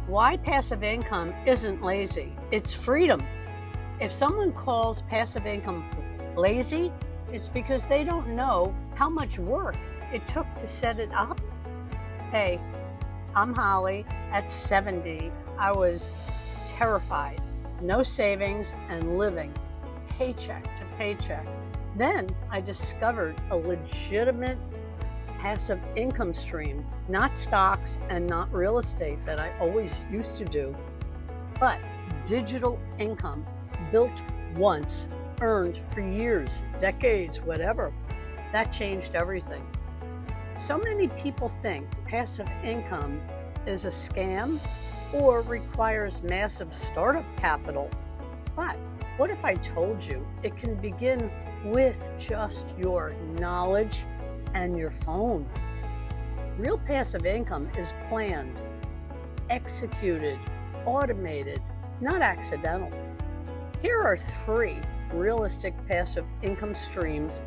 Why passive income isn't lazy? It's freedom. If someone calls passive income lazy, it's because they don't know how much work it took to set it up. Hey, I'm Holly. At 70, I was terrified. No savings and living paycheck to paycheck. Then I discovered a legitimate passive income stream, not stocks and not real estate that I always used to do, but digital income built once, earned for years, decades, whatever. That changed everything. So many people think passive income is a scam or requires massive startup capital. But what if I told you it can begin with just your knowledge and your phone? Real passive income is planned, executed, automated, not accidental. Here are 3 realistic passive income streams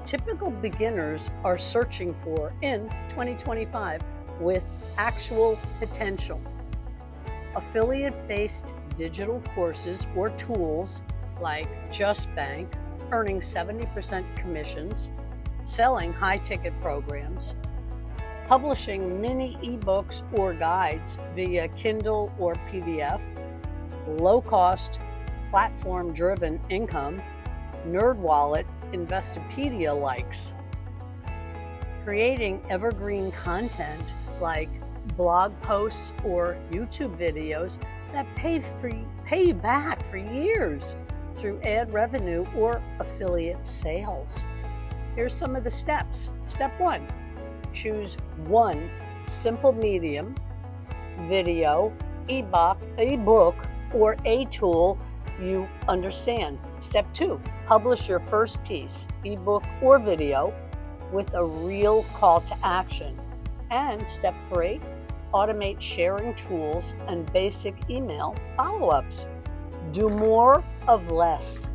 typical beginners are searching for in 2025 with actual potential. Affiliate-based digital courses or tools like Just Bank, earning 70% commissions, selling high-ticket programs, publishing mini ebooks or guides via Kindle or PDF, low-cost, platform-driven income, NerdWallet, Investopedia likes, creating evergreen content like blog posts or YouTube videos that pay you back for years through ad revenue or affiliate sales. Here's some of the steps. Step 1, choose one simple medium, video, ebook, or a tool you understand. Step 2, publish your first piece, ebook or video, with a real call to action. And step 3, automate sharing tools and basic email follow-ups. Do more of less.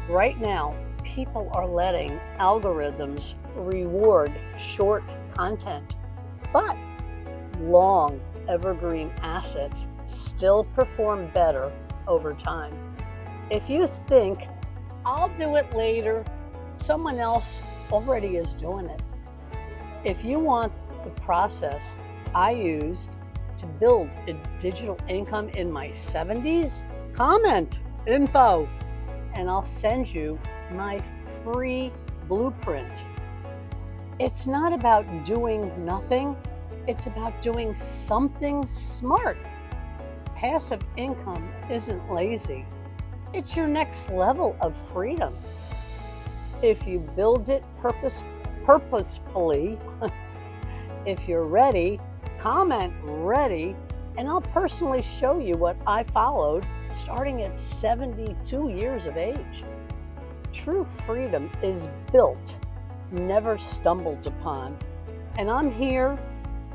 Right now, people are letting algorithms reward short content, but long evergreen assets still perform better over time. If you think, I'll do it later, someone else already is doing it. If you want the process I used to build a digital income in my 70s, comment info and I'll send you my free blueprint. It's not about doing nothing, it's about doing something smart. Passive income isn't lazy. It's your next level of freedom. If you build it purposefully, if you're ready, comment ready, and I'll personally show you what I followed starting at 72 years of age. True freedom is built, never stumbled upon. And I'm here.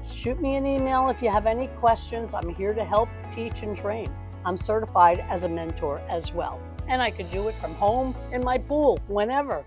Shoot me an email if you have any questions. I'm here to help, teach, and train. I'm certified as a mentor as well. And I could do it from home in my pool, whenever.